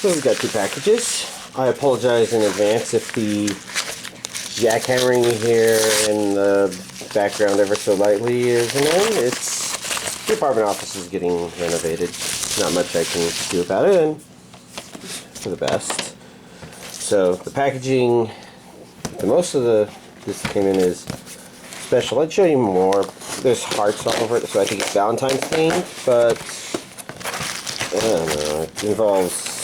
So we've got 2 packages. I apologize in advance if the jackhammering here in the background ever so lightly is annoying. It's the apartment office is getting renovated. Not much I can do about it, and for the best. So the packaging, most of this came in is special. I'd show you more. There's hearts all over it, so I think it's Valentine's themed, but I don't know. It involves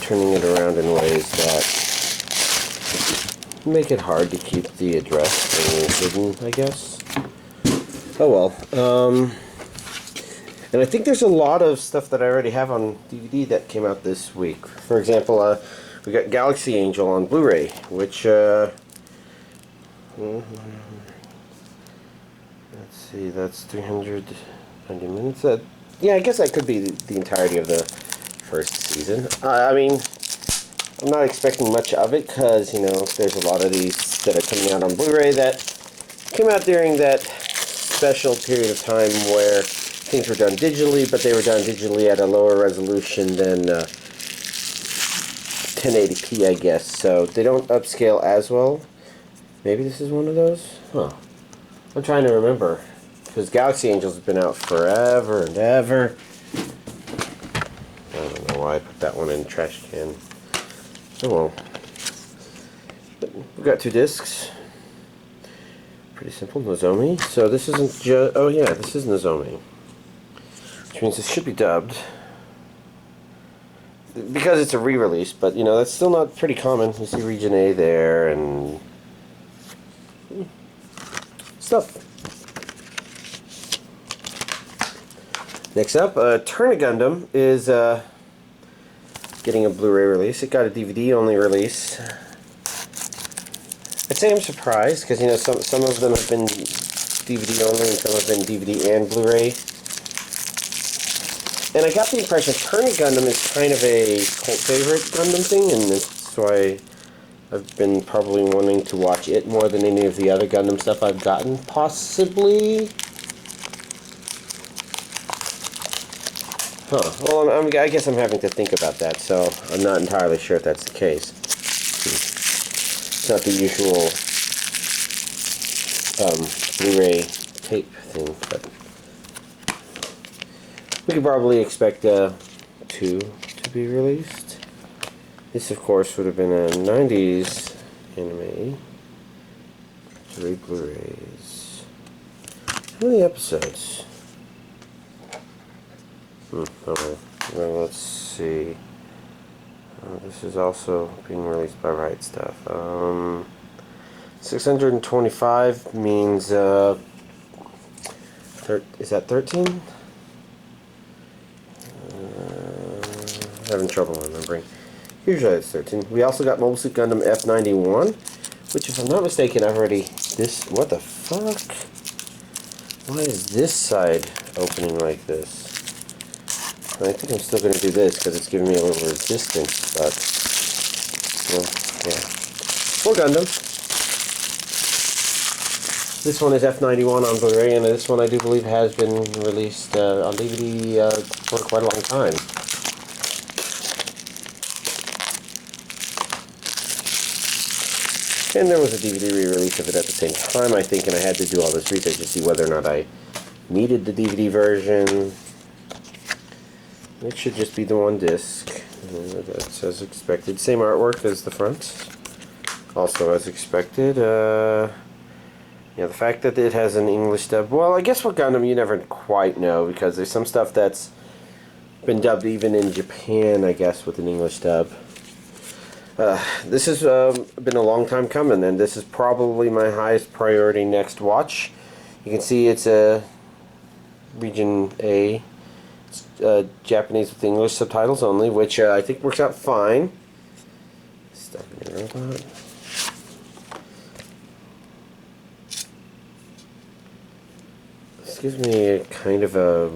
turning it around in ways that make it hard to keep the address hidden, I guess. Oh well. And I think there's a lot of stuff that I already have on DVD that came out this week. For example, we got Galaxy Angel on Blu-ray, which let's see, that's 390 minutes. Yeah, I guess that could be the entirety of the first season. I mean, I'm not expecting much of it because, you know, there's a lot of these that are coming out on Blu-ray that came out during that special period of time where things were done digitally, but they were done digitally at a lower resolution than 1080p, I guess. So they don't upscale as well. Maybe this is one of those? Huh. I'm trying to remember. Because Galaxy Angels has been out forever and ever. I don't know why I put that one in the trash can. Oh well. But we've got 2 discs. Pretty simple. Nozomi. So this isn't just... Oh yeah, this is Nozomi. Which means this should be dubbed. Because it's a re-release, but you know, that's still not pretty common. You see Region A there and... stuff. Next up, Turn a Gundam is getting a Blu-ray release. It got a DVD-only release. I'd say I'm surprised because, you know, some of them have been DVD-only and some have been DVD and Blu-ray. And I got the impression Turn a Gundam is kind of a cult favorite Gundam thing, and that's why I've been probably wanting to watch it more than any of the other Gundam stuff I've gotten, possibly. Huh. Well, I guess I'm having to think about that, so I'm not entirely sure if that's the case. It's not the usual Blu-ray tape thing, but we could probably expect 2 to be released. This, of course, would have been a 90s anime. 3 Blu-rays. How many episodes? Okay. Well, let's see. This is also being released by Right Stuff. 625 means, is that 13? Having trouble remembering. Usually it's 13. We also got Mobile Suit Gundam F91, which, if I'm not mistaken, I've already... What the fuck? Why is this side opening like this? I think I'm still going to do this because it's giving me a little resistance, but... well, yeah. More Gundam. This one is F91 on Blu-ray, and this one I do believe has been released on DVD for quite a long time. And there was a DVD re-release of it at the same time, I think, and I had to do all this research to see whether or not I needed the DVD version. It should just be the 1 disc. That's as expected. Same artwork as the front. Also as expected. Yeah, the fact that it has an English dub. Well, I guess with Gundam you never quite know, because there's some stuff that's been dubbed even in Japan, I guess, with an English dub. This has been a long time coming, and this is probably my highest priority next watch. You can see it's a Region A. It's Japanese with English subtitles only, which I think works out fine. Stuff in the robot. This gives me a kind of a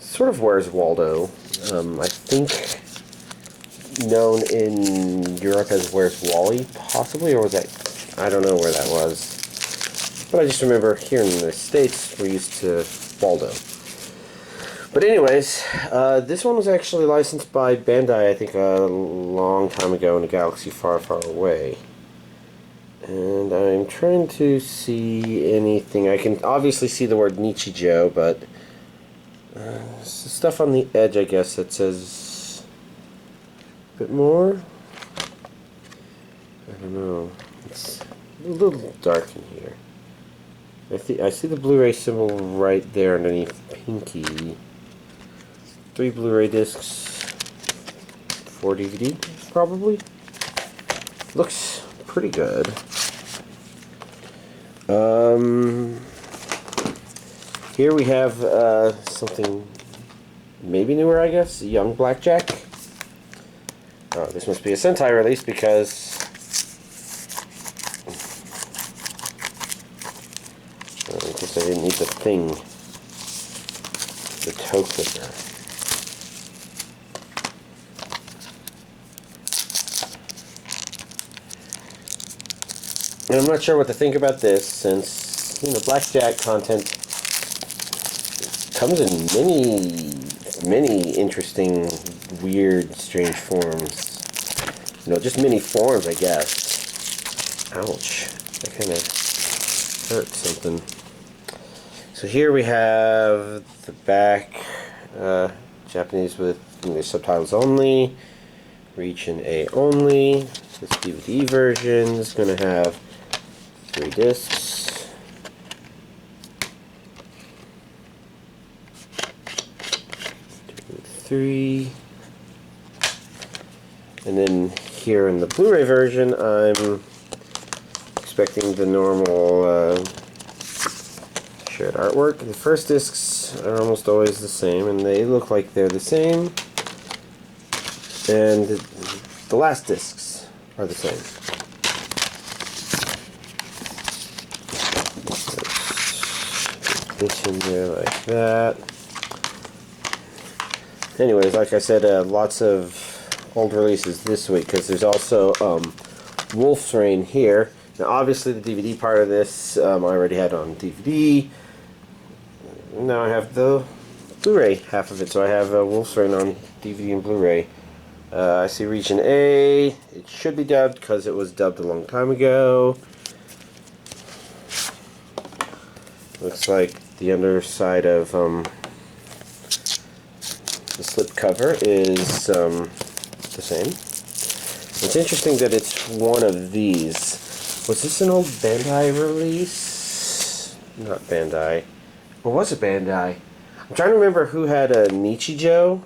sort of Where's Waldo. I think known in Europe as Where's Wally, possibly, or was that... I don't know where that was. But I just remember here in the States we're used to Waldo. But anyways, this one was actually licensed by Bandai, I think, a long time ago in a galaxy far, far away. And I'm trying to see anything. I can obviously see the word Nichijou, but stuff on the edge, I guess, that says a bit more. I don't know. It's a little dark in here. I see the Blu-ray symbol right there underneath Pinky. 3 Blu-ray discs, 4 DVD, probably. Looks pretty good. Here we have something maybe newer, I guess. Young Blackjack. Oh, this must be a Sentai release because I guess I didn't need the thing, the toe clipper. And I'm not sure what to think about this, since, you know, Blackjack content comes in many interesting, weird, strange forms. You know, just many forms, I guess. Ouch. That kind of hurt something. So here we have the back, Japanese with English subtitles only, region A only. This DVD version is going to have 3 discs. 2, 3. And then here in the Blu-ray version, I'm expecting the normal shared artwork. The first discs are almost always the same, and they look like they're the same. And the last discs are the same. This in there like that. Anyways, like I said, lots of old releases this week, because there's also Wolf's Rain here. Now obviously the DVD part of this I already had on DVD. Now I have the Blu-ray half of it, so I have Wolf's Rain on DVD and Blu-ray. I see region A. It should be dubbed because it was dubbed a long time ago. Looks like the underside of the slip cover is the same. It's interesting that it's one of these. Was this an old Bandai release? Not Bandai. Or was it Bandai? I'm trying to remember who had a Nichijou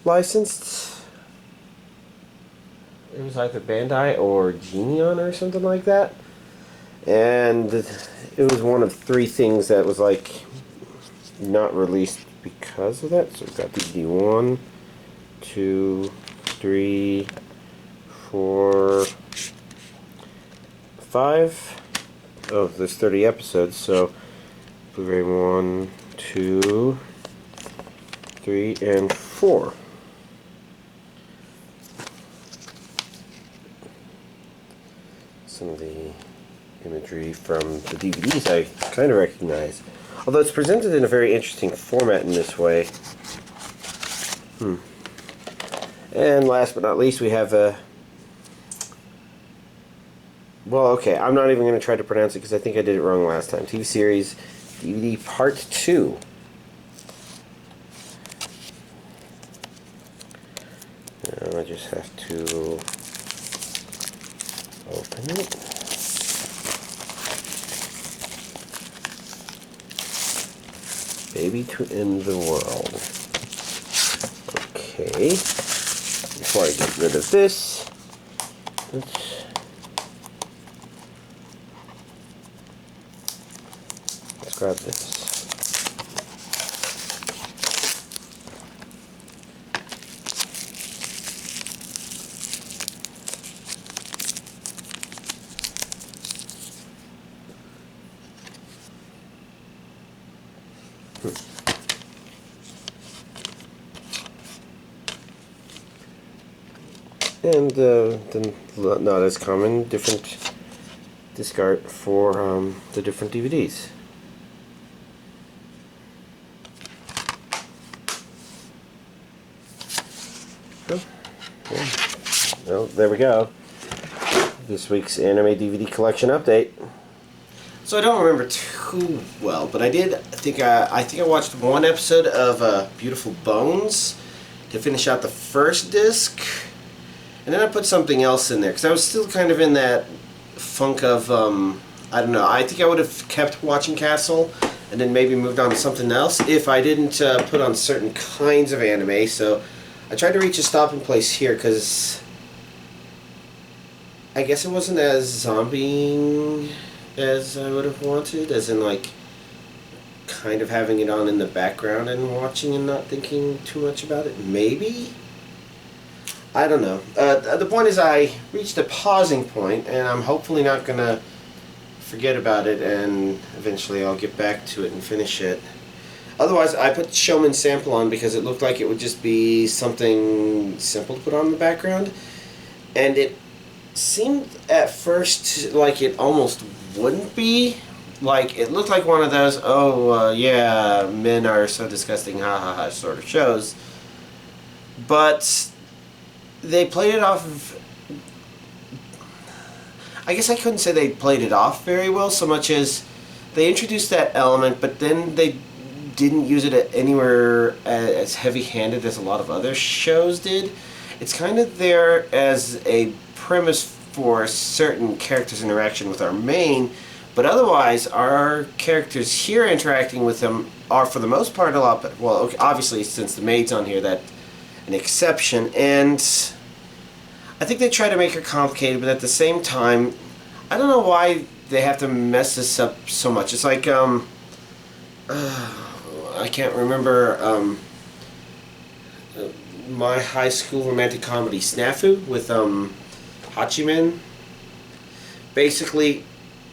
licensed. It was either Bandai or Genion or something like that. And it was one of 3 things that was like not released because of that. So we've got DVD 1, 2, 3, 4, 5. Oh, there's 30 episodes, so Blu-ray 1, 2, 3, and 4. Some of the imagery from the DVDs I kind of recognize. Although it's presented in a very interesting format in this way. And last but not least, we have a... Well, okay, I'm not even going to try to pronounce it because I think I did it wrong last time. TV series DVD Part 2. Now I just have to open it. Baby to End the World. Okay. Before I get rid of this, let's grab this. And the not as common, different disc art for the different DVDs. Well, there we go. This week's anime DVD collection update. So I don't remember too well, but I think I watched one episode of Beautiful Bones to finish out the first disc, and then I put something else in there because I was still kind of in that funk of I don't know. I think I would have kept watching Castle and then maybe moved on to something else if I didn't put on certain kinds of anime. So I tried to reach a stopping place here because I guess it wasn't as zombieing as I would have wanted, as in like kind of having it on in the background and watching and not thinking too much about it. Maybe? I don't know. The point is I reached a pausing point and I'm hopefully not going to forget about it and eventually I'll get back to it and finish it. Otherwise, I put Showman Sample on because it looked like it would just be something simple to put on in the background. And it seemed at first like it almost wouldn't be. Like, it looked like one of those, yeah, men are so disgusting, ha ha ha sort of shows. But they played it off of, I guess I couldn't say they played it off very well so much as they introduced that element, but then they didn't use it anywhere as heavy-handed as a lot of other shows did. It's kind of there as a premise for certain characters' interaction with our main, but otherwise our characters here interacting with them are for the most part a lot better. Well, okay, obviously since the maid's on here, that's an exception, and I think they try to make her complicated, but at the same time, I don't know why they have to mess this up so much. It's like, I can't remember, my high school romantic comedy Snafu with Hachiman. Basically,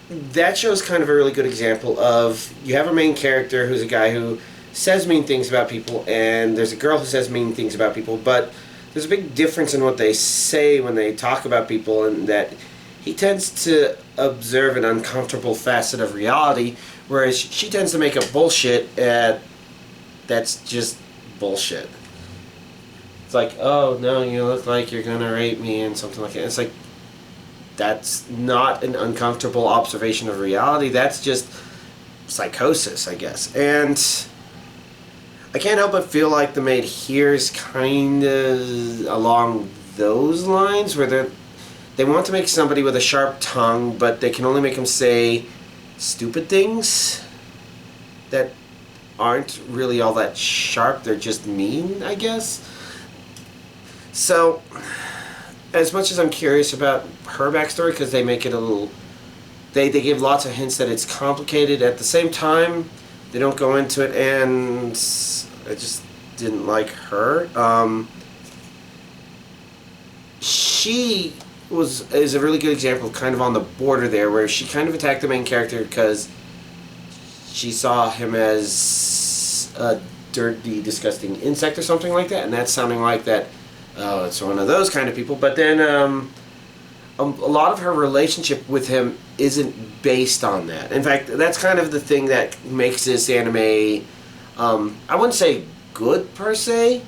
that show is kind of a really good example of, you have a main character who's a guy who says mean things about people, and there's a girl who says mean things about people, but there's a big difference in what they say when they talk about people, and that he tends to observe an uncomfortable facet of reality, whereas she tends to make up bullshit that's just bullshit. It's like, oh no, you look like you're gonna rape me and something like that. It's like, that's not an uncomfortable observation of reality, that's just psychosis, I guess. And I can't help but feel like the maid here is kind of along those lines, where they want to make somebody with a sharp tongue, but they can only make them say stupid things that aren't really all that sharp, they're just mean, I guess. So, as much as I'm curious about her backstory, because they make it a little, they give lots of hints that it's complicated, at the same time they don't go into it, and I just didn't like her. She is a really good example, kind of on the border there, where she kind of attacked the main character because she saw him as a dirty, disgusting insect or something like that, and that's sounding like that, oh, it's one of those kind of people. But then a lot of her relationship with him isn't based on that. In fact, that's kind of the thing that makes this anime, I wouldn't say good per se,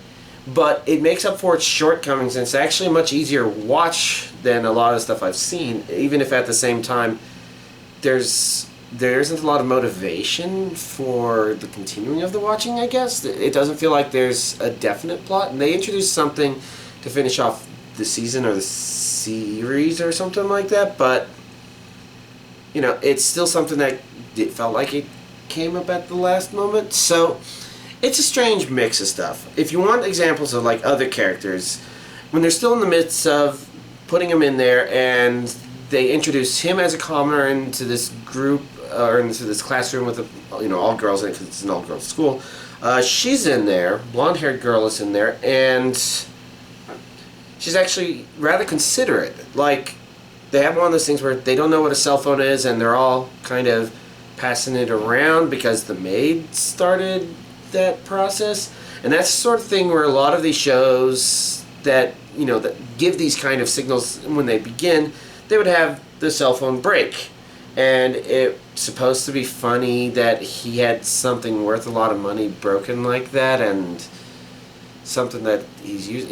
but it makes up for its shortcomings, and it's actually a much easier watch than a lot of stuff I've seen, even if at the same time there isn't a lot of motivation for the continuing of the watching, I guess. It doesn't feel like there's a definite plot, and they introduced something to finish off the season or the series or something like that, but you know, it's still something that it felt like it came up at the last moment. So it's a strange mix of stuff. If you want examples of like other characters, when they're still in the midst of putting him in there and they introduce him as a commoner into this group, or into this classroom with all girls in it, because it's an all-girls school. She's in there, blonde-haired girl is in there, and she's actually rather considerate. Like, they have one of those things where they don't know what a cell phone is, and they're all kind of passing it around because the maid started that process. And that's the sort of thing where a lot of these shows that, that give these kind of signals when they begin, they would have the cell phone break. And it's supposed to be funny that he had something worth a lot of money broken like that, and something that he's used.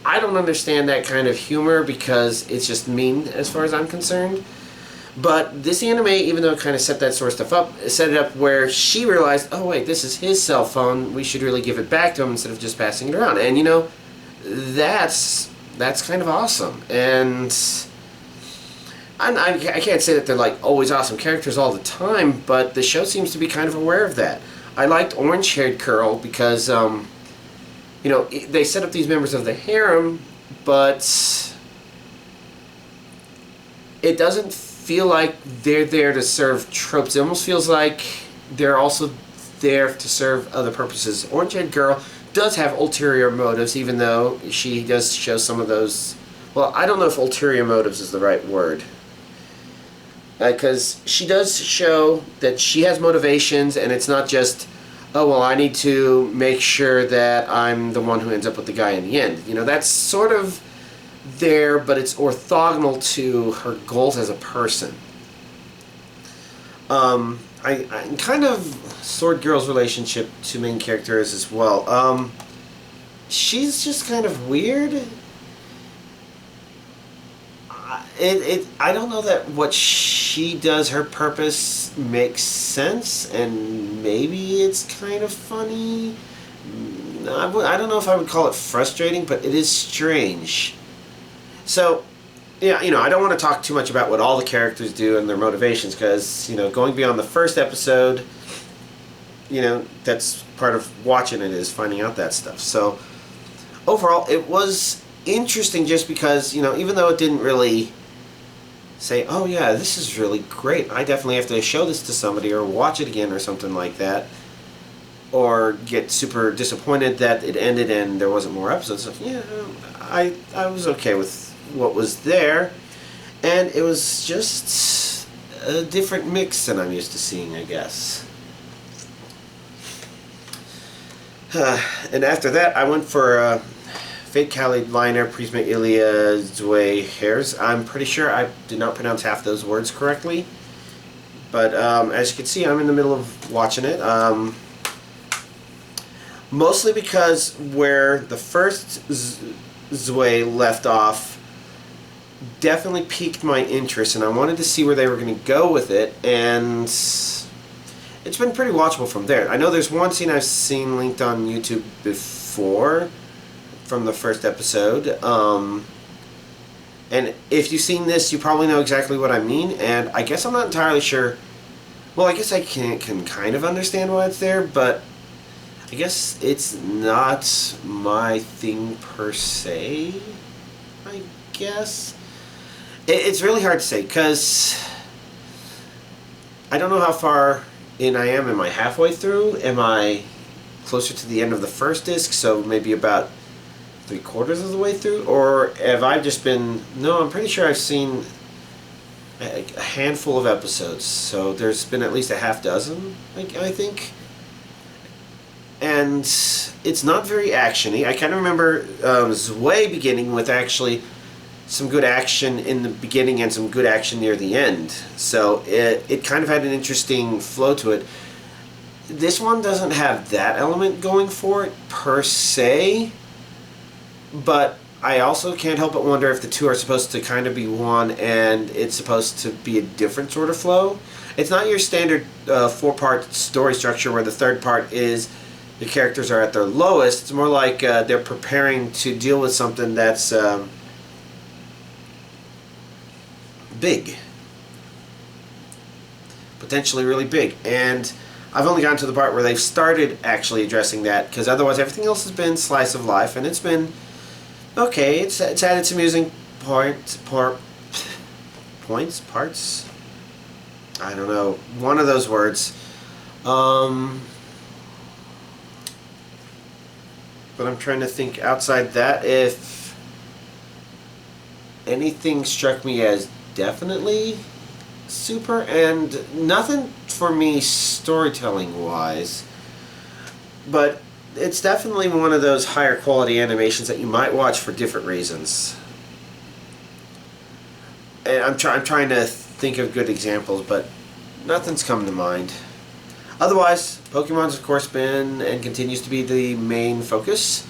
I don't understand that kind of humor because it's just mean as far as I'm concerned. But this anime, even though it kind of set that sort of stuff up, set it up where she realized, oh wait, this is his cell phone, we should really give it back to him instead of just passing it around. And you know, that's kind of awesome. And I can't say that they're like always awesome characters all the time, but the show seems to be kind of aware of that. I liked Orange-Haired Girl because, you know, they set up these members of the harem, but it doesn't feel like they're there to serve tropes. It almost feels like they're also there to serve other purposes. Orange-Haired Girl does have ulterior motives, even though she does show some of those. Well, I don't know if ulterior motives is the right word. Because she does show that she has motivations, and it's not just, oh, well, I need to make sure that I'm the one who ends up with the guy in the end. You know, that's sort of there, but it's orthogonal to her goals as a person. I kind of Sword Girl's relationship to main characters as well. She's just kind of weird. I don't know that what she does, her purpose makes sense, and maybe it's kind of funny. I don't know if I would call it frustrating, but it is strange. So, yeah, you know, I don't want to talk too much about what all the characters do and their motivations, because, you know, going beyond the first episode, you know, that's part of watching it, is finding out that stuff. So, overall, it was interesting just because, you know, even though it didn't really say, oh yeah, this is really great, I definitely have to show this to somebody or watch it again or something like that, or get super disappointed that it ended and there wasn't more episodes. So, yeah, I was okay with what was there, and it was just a different mix than I'm used to seeing, I guess. And after that, I went for Fate Kaleid Liner Prisma Ilia Zwei Hairs. I'm pretty sure I did not pronounce half those words correctly, but as you can see, I'm in the middle of watching it. Mostly because where the first Zwei left off definitely piqued my interest, and I wanted to see where they were going to go with it, and it's been pretty watchable from there. I know there's one scene I've seen linked on YouTube before from the first episode, and if you've seen this, you probably know exactly what I mean, and I guess I'm not entirely sure. Well, I guess I can kind of understand why it's there, but I guess it's not my thing per se, I guess. It's really hard to say, because I don't know how far in I am. Am I halfway through? Am I closer to the end of the first disc, so maybe about 3/4 of the way through? Or have I just been... No, I'm pretty sure I've seen a handful of episodes, so there's been at least a half dozen, I think. And it's not very action-y. I kind of remember Zwei beginning with actually some good action in the beginning and some good action near the end. So it kind of had an interesting flow to it. This one doesn't have that element going for it per se, but I also can't help but wonder if the two are supposed to kind of be one and it's supposed to be a different sort of flow. It's not your standard 4-part story structure where the third part is the characters are at their lowest. It's more like they're preparing to deal with something that's big. Potentially really big. And I've only gotten to the part where they've started actually addressing that, because otherwise everything else has been slice of life, and it's been okay. It's had its amusing parts. I don't know. One of those words. But I'm trying to think outside that if anything struck me as definitely super, and nothing for me storytelling wise, but it's definitely one of those higher quality animations that you might watch for different reasons. And I'm trying to think of good examples, but nothing's come to mind. Otherwise, Pokemon's of course been and continues to be the main focus.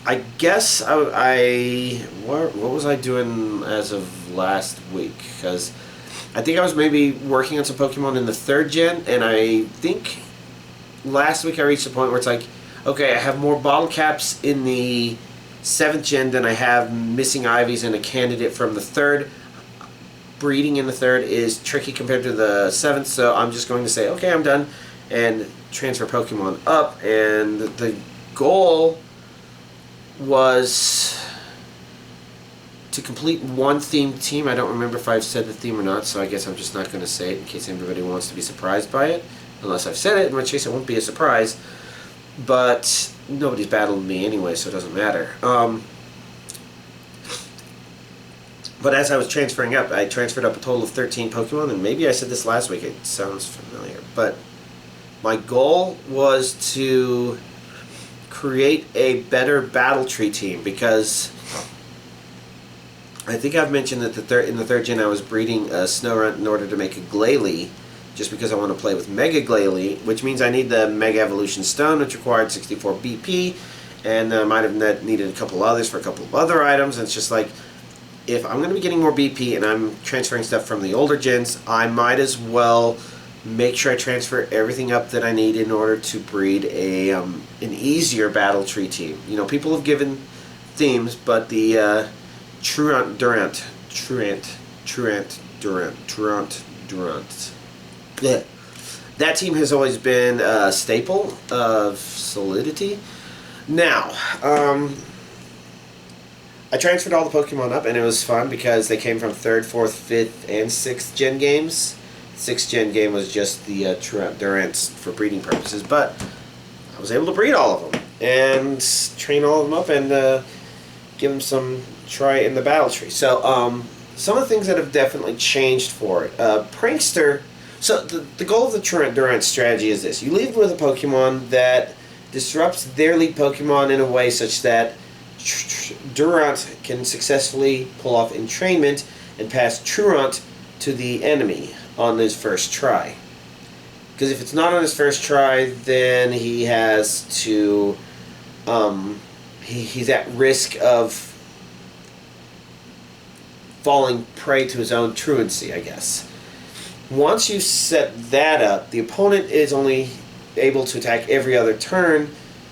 I guess what was I doing as of last week? Because I think I was maybe working on some Pokemon in the 3rd gen, and I think last week I reached a point where it's like, okay, I have more bottle caps in the 7th gen than I have missing Ivies and a candidate from the 3rd. Breeding in the 3rd is tricky compared to the 7th, so I'm just going to say, okay, I'm done, and transfer Pokemon up. And the goal was to complete one themed team. I don't remember if I've said the theme or not, so I guess I'm just not going to say it in case everybody wants to be surprised by it. Unless I've said it, in which case it won't be a surprise. But nobody's battled me anyway, so it doesn't matter. But as I was transferring up, I transferred up a total of 13 Pokemon, and maybe I said this last week, it sounds familiar. But my goal was to create a better battle tree team, because I think I've mentioned that in the 3rd gen I was breeding a Snorunt in order to make a Glalie, just because I want to play with Mega Glalie, which means I need the Mega Evolution Stone, which required 64 BP, and I might have needed a couple others for a couple of other items. And it's just like, if I'm going to be getting more BP and I'm transferring stuff from the older gens, I might as well make sure I transfer everything up that I need in order to breed an easier battle tree team. You know, people have given themes, but the Truant, yeah, that team has always been a staple of Solidity. Now, I transferred all the Pokemon up, and it was fun because they came from 3rd, 4th, 5th, and 6th gen games. 6th gen game was just the Durants for breeding purposes, but I was able to breed all of them and train all of them up and give them some try in the battle tree. So some of the things that have definitely changed for it. Prankster. So the goal of the Durant strategy is this: you lead with a Pokemon that disrupts their lead Pokemon in a way such that Durant can successfully pull off entrainment and pass Truant to the enemy on his first try. Because if it's not on his first try, then he has to he's at risk of falling prey to his own truancy, I guess. Once you set that up, the opponent is only able to attack every other turn,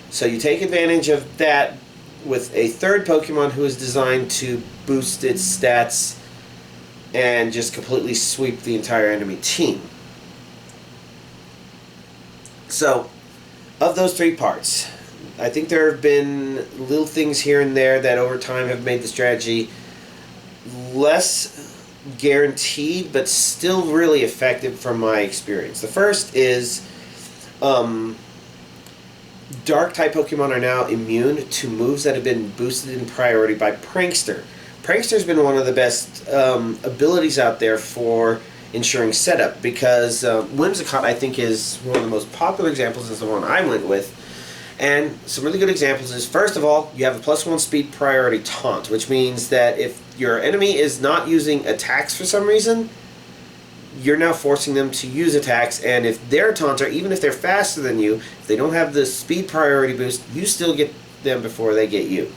so you take advantage of that with a 3rd Pokemon who is designed to boost its stats and just completely sweep the entire enemy team. So, of those 3 parts, I think there have been little things here and there that over time have made the strategy less guaranteed, but still really effective from my experience. The first is Dark-type Pokemon are now immune to moves that have been boosted in priority by Prankster. Prankster's been one of the best abilities out there for ensuring setup, because Whimsicott, I think, is one of the most popular examples, is the one I went with. And some really good examples is, first of all, you have a +1 speed priority taunt, which means that if your enemy is not using attacks for some reason, you're now forcing them to use attacks, and if their taunts are, even if they're faster than you, if they don't have the speed priority boost, you still get them before they get you.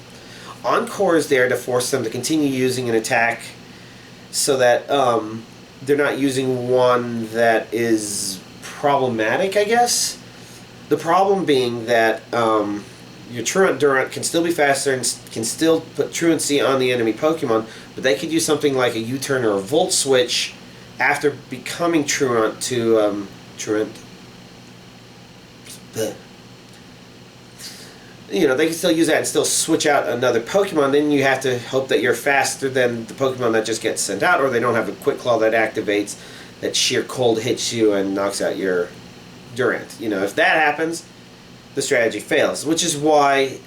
Encore is there to force them to continue using an attack so that they're not using one that is problematic, I guess. The problem being that your Truant Durant can still be faster and can still put Truancy on the enemy Pokemon, but they could use something like a U-turn or a Volt Switch after becoming Truant to you know, they can still use that and still switch out another Pokemon. Then you have to hope that you're faster than the Pokemon that just gets sent out, or they don't have a Quick Claw that activates, that sheer cold hits you and knocks out your Durant. You know, if that happens, the strategy fails, which is why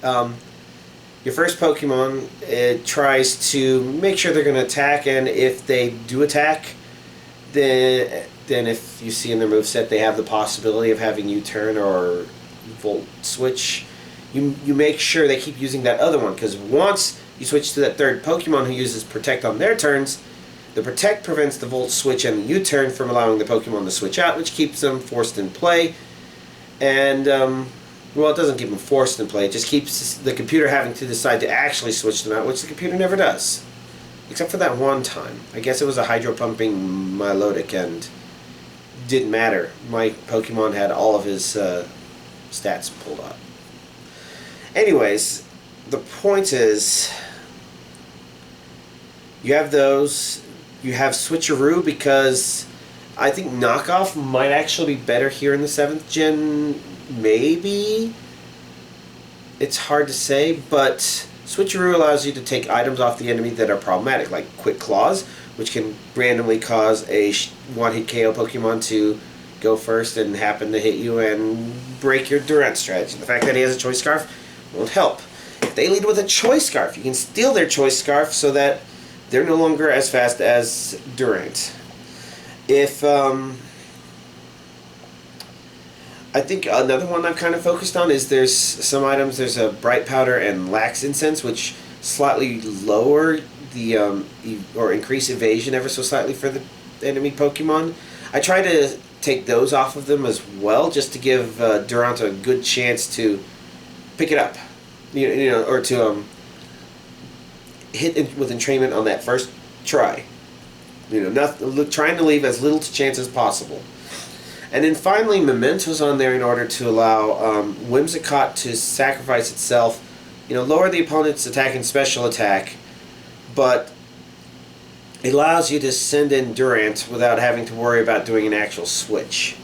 your first Pokemon, it tries to make sure they're going to attack, and if they do attack, then if you see in their moveset they have the possibility of having U-turn or Volt Switch, you make sure they keep using that other one, because once you switch to that 3rd Pokemon who uses Protect on their turns, the Protect prevents the Volt Switch and the U-turn from allowing the Pokemon to switch out, which keeps them forced in play. And Well, it doesn't keep them forced in play. It just keeps the computer having to decide to actually switch them out, which the computer never does. Except for that one time. I guess it was a hydro-pumping Milotic, and didn't matter. My Pokemon had all of his stats pulled up. Anyways, the point is, you have those. You have Switcheroo, because I think knockoff might actually be better here in the 7th gen. Maybe. It's hard to say, but Switcheroo allows you to take items off the enemy that are problematic, like Quick Claws, which can randomly cause a one-hit KO Pokemon to go first and happen to hit you and break your Durant strategy. The fact that he has a Choice Scarf won't help. If they lead with a Choice Scarf, you can steal their Choice Scarf so that they're no longer as fast as Durant. If I think another one I've kind of focused on is there's some items, there's a Bright Powder and Lax Incense, which slightly lower the, or increase evasion ever so slightly for the enemy Pokemon. I try to take those off of them as well, just to give Durant a good chance to pick it up. You know, or to hit with entrainment on that first try. You know, trying to leave as little chance as possible. And then finally, Memento's on there in order to allow Whimsicott to sacrifice itself, you know, lower the opponent's attack and special attack, but it allows you to send in Durant without having to worry about doing an actual switch.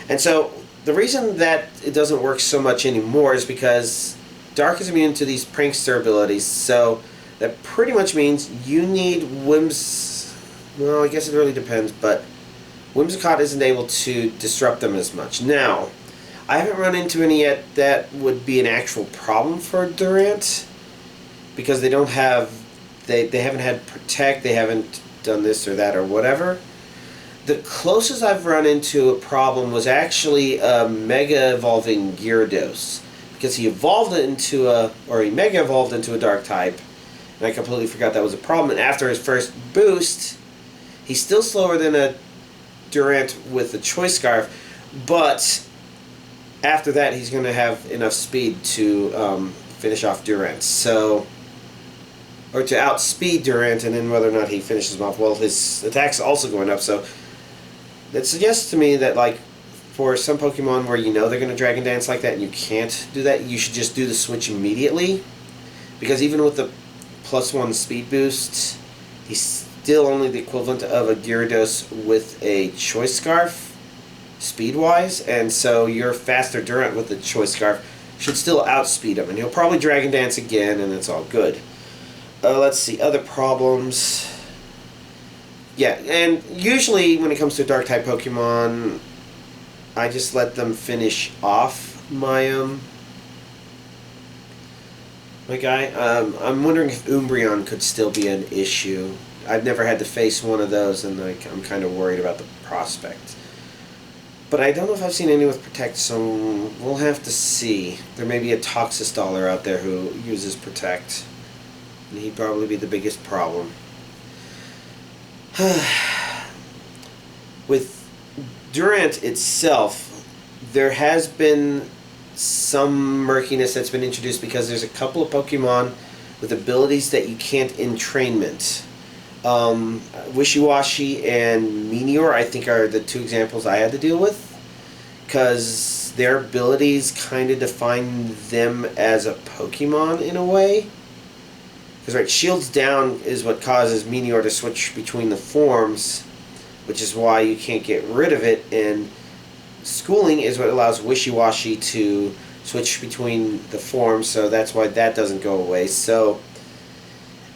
And so, the reason that it doesn't work so much anymore is because Dark is immune to these prankster abilities, so that pretty much means you need well, I guess it really depends, but Whimsicott isn't able to disrupt them as much. Now, I haven't run into any yet that would be an actual problem for Durant, because they don't have, they haven't had Protect, they haven't done this or that or whatever. The closest I've run into a problem was actually a Mega Evolving Gyarados, because he evolved into he Mega Evolved into a Dark type, and I completely forgot that was a problem, and after his first boost, he's still slower than a Durant with the Choice Scarf, but after that he's going to have enough speed to finish off Durant, so, or to outspeed Durant, and then whether or not he finishes him off, well, his attack's also going up, so that suggests to me that, like, for some Pokemon where you know they're going to Dragon Dance like that and you can't do that, you should just do the switch immediately, because even with the +1 speed boost, he's still only the equivalent of a Gyarados with a Choice Scarf, speed-wise, and so your faster Durant with the Choice Scarf should still outspeed him, and he'll probably Dragon Dance again, and it's all good. Let's see, other problems. Yeah, and usually when it comes to Dark-type Pokemon, I just let them finish off my guy. I'm wondering if Umbreon could still be an issue. I've never had to face one of those, and I'm kind of worried about the prospect. But I don't know if I've seen any with Protect, so we'll have to see. There may be a Toxistaller out there who uses Protect, and he'd probably be the biggest problem. With Durant itself, there has been some murkiness that's been introduced because there's a couple of Pokemon with abilities that you can't entrainment. Wishiwashi and Meteor, I think, are the two examples I had to deal with, because their abilities kind of define them as a Pokemon in a way. Because, right, Shields Down is what causes Meteor to switch between the forms, which is why you can't get rid of it, and Schooling is what allows Wishiwashi to switch between the forms, so that's why that doesn't go away. So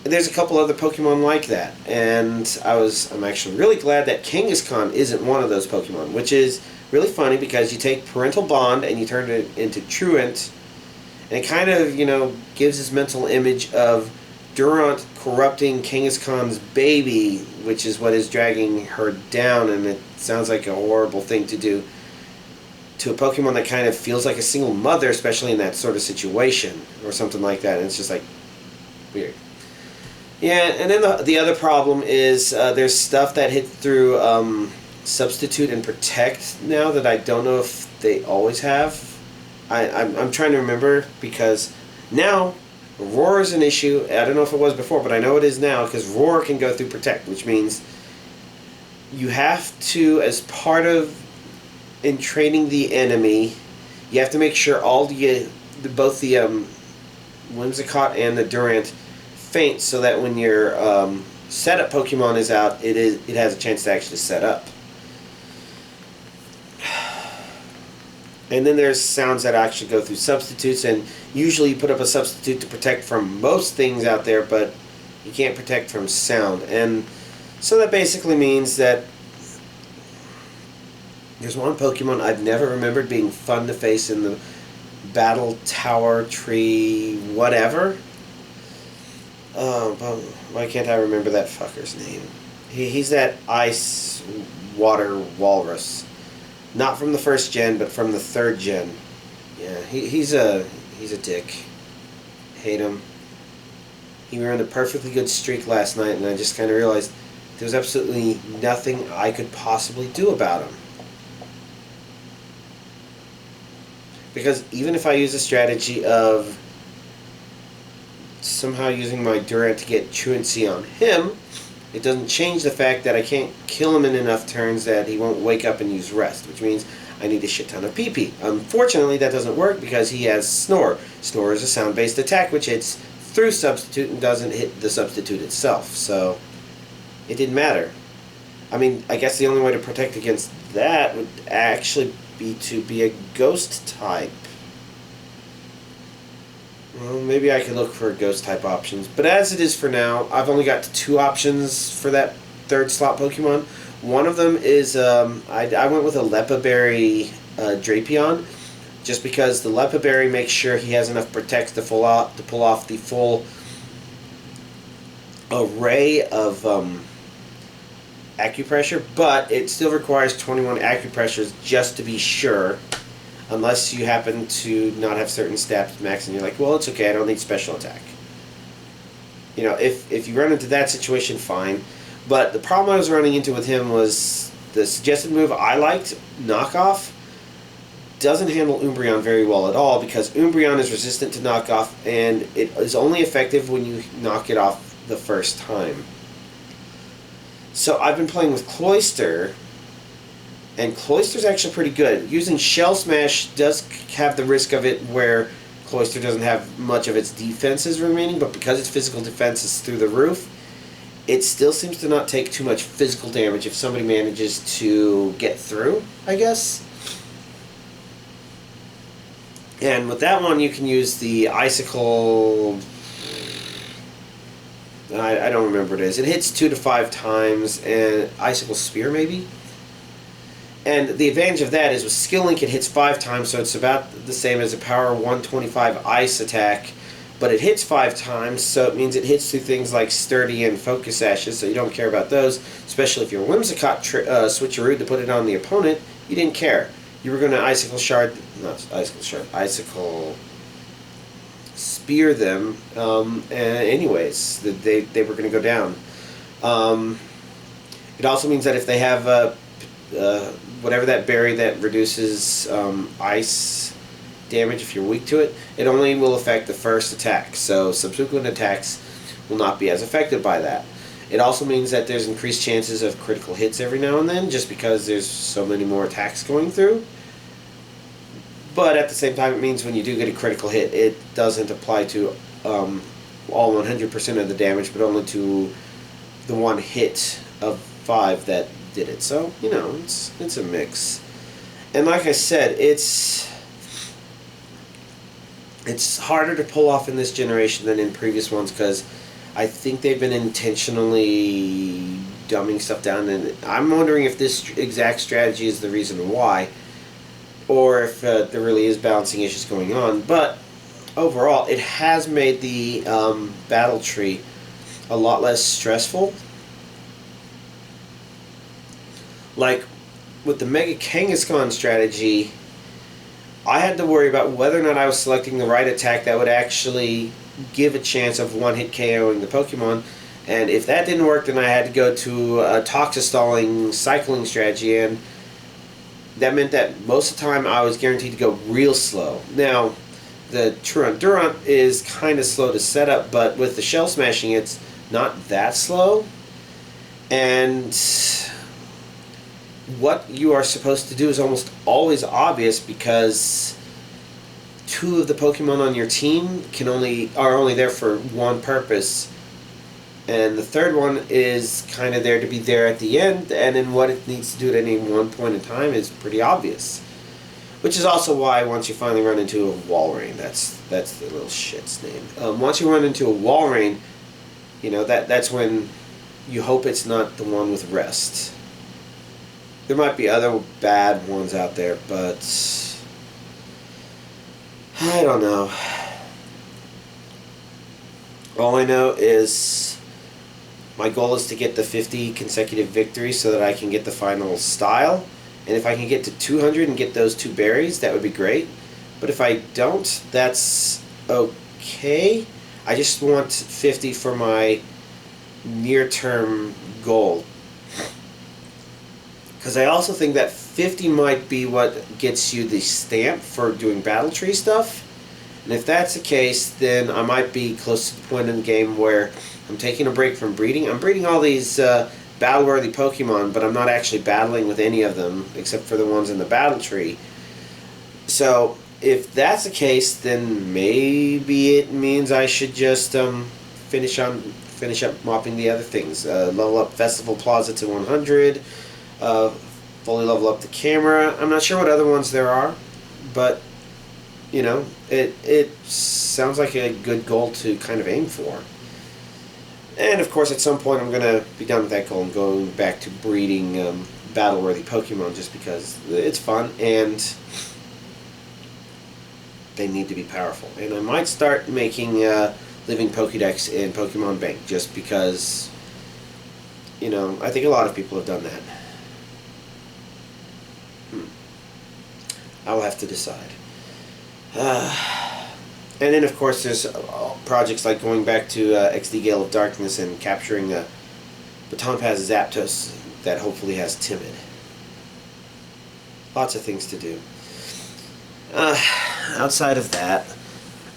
there's a couple other Pokemon like that, and I'm actually really glad that Kangaskhan isn't one of those Pokemon, which is really funny because you take Parental Bond and you turn it into Truant, and it kind of, you know, gives this mental image of Durant corrupting Kangaskhan's baby, which is what is dragging her down, and it sounds like a horrible thing to do to a Pokemon that kind of feels like a single mother, especially in that sort of situation, or something like that, and it's just like weird. Yeah, and then the other problem is there's stuff that hit through Substitute and Protect now that I don't know if they always have. I'm trying to remember, because now Roar is an issue. I don't know if it was before, but I know it is now, because Roar can go through Protect, which means you have to, as part of in training the enemy, you have to make sure all both the Whimsicott and the Durant faint, so that when your setup Pokemon is out, it has a chance to actually set up. And then there's sounds that actually go through substitutes, and usually you put up a substitute to protect from most things out there, but you can't protect from sound. And so that basically means that there's one Pokemon I've never remembered being fun to face in the battle tower, tree, whatever. Why can't I remember that fucker's name? He's that ice water walrus. Not from the first gen, but from the third gen. Yeah, he's a dick. Hate him. He ran a perfectly good streak last night, and I just kind of realized there was absolutely nothing I could possibly do about him. Because even if I use a strategy of somehow using my Durant to get truancy on him, it doesn't change the fact that I can't kill him in enough turns that he won't wake up and use rest, which means I need a shit ton of PP. Unfortunately, that doesn't work because he has Snore. Snore is a sound-based attack which hits through Substitute and doesn't hit the Substitute itself, so it didn't matter. I mean, I guess the only way to protect against that would actually be to be a Ghost type. Well, maybe I could look for Ghost type options, but as it is for now, I've only got 2 options for that third slot Pokemon. One of them is I went with a Lepaberry Drapion, just because the Lepaberry makes sure he has enough Protect to pull off the full array of acupressure, but it still requires 21 acupressures just to be sure. Unless you happen to not have certain stats max and you're like, well, it's okay, I don't need special attack. You know, if you run into that situation, fine. But the problem I was running into with him was the suggested move I liked, Knockoff, doesn't handle Umbreon very well at all, because Umbreon is resistant to Knockoff, and it is only effective when you knock it off the first time. So I've been playing with Cloyster, and Cloyster's actually pretty good. Using Shell Smash does have the risk of it where Cloyster doesn't have much of its defenses remaining, but because its physical defense is through the roof, it still seems to not take too much physical damage if somebody manages to get through, I guess. And with that one, you can use the Icicle... I don't remember what it is. It hits 2 to 5 times, and Icicle Spear, maybe? And the advantage of that is with Skill Link it hits 5 times, so it's about the same as a Power 125 Ice attack, but it hits 5 times, so it means it hits through things like Sturdy and Focus Ashes, so you don't care about those, especially if you're Whimsicott switcheroo to put it on the opponent. You didn't care. You were going to Icicle Spear them, anyways. They were going to go down. It also means that if they have whatever that berry that reduces ice damage if you're weak to it, it only will affect the first attack, so subsequent attacks will not be as affected by that. It also means that there's increased chances of critical hits every now and then, just because there's so many more attacks going through. But at the same time, it means when you do get a critical hit, it doesn't apply to all 100% of the damage, but only to the one hit of 5 that did it. So, you know, it's a mix. And like I said, it's harder to pull off in this generation than in previous ones, because I think they've been intentionally dumbing stuff down, and I'm wondering if this exact strategy is the reason why, or if there really is balancing issues going on. But overall, it has made the battle tree a lot less stressful. Like, with the Mega Kangaskhan strategy, I had to worry about whether or not I was selecting the right attack that would actually give a chance of one-hit KOing the Pokemon. And if that didn't work, then I had to go to a Toxistalling cycling strategy. And that meant that most of the time I was guaranteed to go real slow. Now, the Truant Durant is kind of slow to set up, but with the shell smashing, it's not that slow. And what you are supposed to do is almost always obvious, because two of the Pokemon on your team are only there for one purpose, and the third one is kind of there to be there at the end, and then what it needs to do at any one point in time is pretty obvious. Which is also why once you finally run into a Walrein, that's the little shit's name. Once you run into a Walrein, you know, that's when you hope it's not the one with rest. There might be other bad ones out there, but I don't know. All I know is my goal is to get the 50 consecutive victories so that I can get the final style. And if I can get to 200 and get those 2 berries, that would be great. But if I don't, that's okay. I just want 50 for my near-term goal. Because I also think that 50 might be what gets you the stamp for doing battle tree stuff. And if that's the case, then I might be close to the point in the game where I'm taking a break from breeding. I'm breeding all these battle-worthy Pokemon, but I'm not actually battling with any of them except for the ones in the battle tree. So if that's the case, then maybe it means I should just finish up mopping the other things. Level up Festival Plaza to 100. Fully level up the camera. I'm not sure what other ones there are, but you know, it sounds like a good goal to kind of aim for. And of course, at some point, I'm gonna be done with that goal and going back to breeding battle-worthy Pokemon, just because it's fun and they need to be powerful. And I might start making living Pokédex in Pokemon Bank, just because, you know, I think a lot of people have done that. I'll have to decide. And then, of course, there's projects like going back to XD Gale of Darkness and capturing Baton Pass Zapdos that hopefully has Timid. Lots of things to do. Outside of that,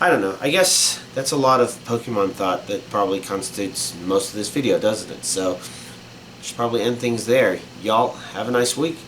I don't know. I guess that's a lot of Pokemon thought that probably constitutes most of this video, doesn't it? So, should probably end things there. Y'all, have a nice week.